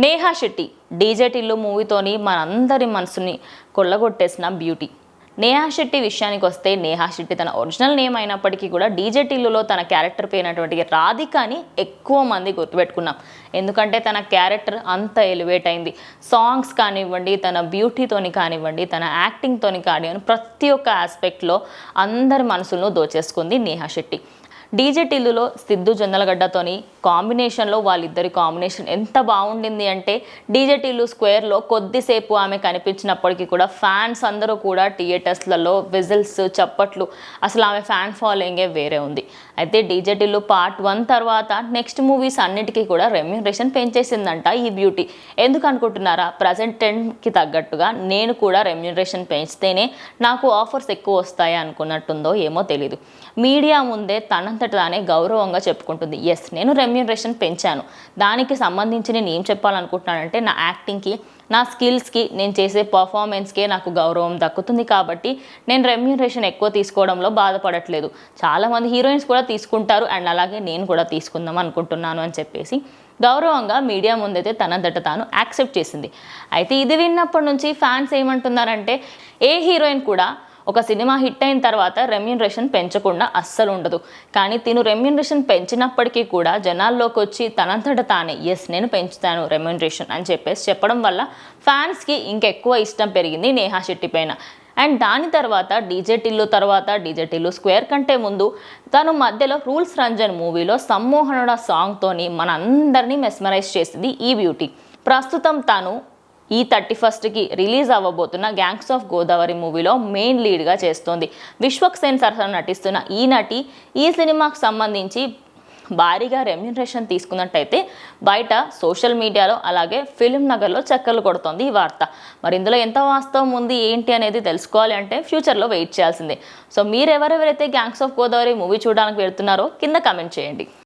Neha Shetty DJ Tillu మూవీతోని మనందరి మనసుని కొల్లగొట్టేసిన beauty. Neha Shetty విషయానికి వస్తే, నేహా శెట్టి తన ఒరిజినల్ నేమ్ అయినప్పటికీ కూడా డీజే టిల్లులో తన క్యారెక్టర్ పేరైనటువంటి రాధికని ఎక్కువ మంది గుర్తుపెట్టుకున్నాం. ఎందుకంటే తన క్యారెక్టర్ అంత ఎలివేట్ అయింది. సాంగ్స్ కానివ్వండి, తన బ్యూటీతోని కానివ్వండి, తన యాక్టింగ్తోని కానివ్వండి, ప్రతి ఒక్క ఆస్పెక్ట్లో అందరి మనసులను దోచేసుకుంది నేహా శెట్టి. డీజే టిల్లులో సిద్ధు జొన్నలగడ్డతోని కాంబినేషన్లో వాళ్ళిద్దరి కాంబినేషన్ ఎంత బాగుండింది అంటే, డీజే టిల్లు స్క్వేర్లో కొద్దిసేపు ఆమె కనిపించినప్పటికీ కూడా ఫ్యాన్స్ అందరూ కూడా థియేటర్స్లలో విజిల్స్, చప్పట్లు, అసలు ఆమె ఫ్యాన్ ఫాలోయింగే వేరే ఉంది. అయితే డీజే టిల్లు పార్ట్ 1 తర్వాత నెక్స్ట్ మూవీస్ అన్నిటికీ కూడా రెమ్యూనరేషన్ పెంచేసిందంట ఈ బ్యూటీ. ఎందుకు అనుకుంటున్నారా? ప్రజెంట్ ట్రెండ్కి తగ్గట్టుగా నేను కూడా రెమ్యూనరేషన్ పెంచితేనే నాకు ఆఫర్స్ ఎక్కువ వస్తాయి అనుకున్నట్టుందో ఏమో తెలీదు. మీడియా ముందే తనంతట తానే గౌరవంగా చెప్పుకుంటుంది, ఎస్ నేను రెమ్యూనరేషన్ పెంచాను, దానికి సంబంధించి నేను ఏం చెప్పాలనుకుంటున్నానంటే, నా యాక్టింగ్కి, నా స్కిల్స్కి, నేను చేసే పర్ఫార్మెన్స్కే నాకు గౌరవం దక్కుతుంది కాబట్టి నేను రెమ్యూనరేషన్ ఎక్కువ తీసుకోవడంలో బాధపడట్లేదు. చాలామంది హీరోయిన్స్ కూడా తీసుకుంటారు, అండ్ అలాగే నేను కూడా తీసుకుందాం అనుకుంటున్నాను అని చెప్పేసి గౌరవంగా మీడియా ముందైతే తనంతట తాను యాక్సెప్ట్ చేసింది. అయితే ఇది విన్నప్పటి నుంచి ఫ్యాన్స్ ఏమంటున్నారంటే, ఏ హీరోయిన్ కూడా ఒక సినిమా హిట్ అయిన తర్వాత రెమ్యూనరేషన్ పెంచకుండా అస్సలు ఉండదు. కానీ తిను రెమ్యూనరేషన్ పెంచినప్పటికీ కూడా జనాల్లోకి వచ్చి తనంతట తానే ఎస్ నేను పెంచుతాను రెమ్యూనరేషన్ అని చెప్పేసి చెప్పడం వల్ల ఫ్యాన్స్కి ఇంకెక్కువ ఇష్టం పెరిగింది నేహా శెట్టి పైన. అండ్ దాని తర్వాత డీజే టిల్లు తర్వాత, డీజే టిల్లు స్క్వేర్ కంటే ముందు తను మధ్యలో రూల్స్ రంజన్ మూవీలో సమ్మోహనుడ సాంగ్తోని మనందరినీ మెస్మరైజ్ చేసింది ఈ బ్యూటీ. ప్రస్తుతం తాను ఈ 31కి రిలీజ్ అవ్వబోతున్న గ్యాంగ్స్ ఆఫ్ గోదావరి మూవీలో మెయిన్ లీడ్గా చేస్తోంది. విశ్వక్ సేన్ సరసన నటిస్తున్న ఈ నటి ఈ సినిమాకు సంబంధించి భారీగా రెమ్యూనరేషన్ తీసుకున్నట్టయితే బయట సోషల్ మీడియాలో అలాగే ఫిల్మ్ నగర్లో చక్కర్లు కొడుతోంది ఈ వార్త. మరి ఇందులో ఎంత వాస్తవం ఉంది ఏంటి అనేది తెలుసుకోవాలి అంటే ఫ్యూచర్లో వెయిట్ చేయాల్సిందే. సో మీరెవరెవరైతే గ్యాంగ్స్ ఆఫ్ గోదావరి మూవీ చూడడానికి వెళ్తున్నారో కింద కమెంట్ చేయండి.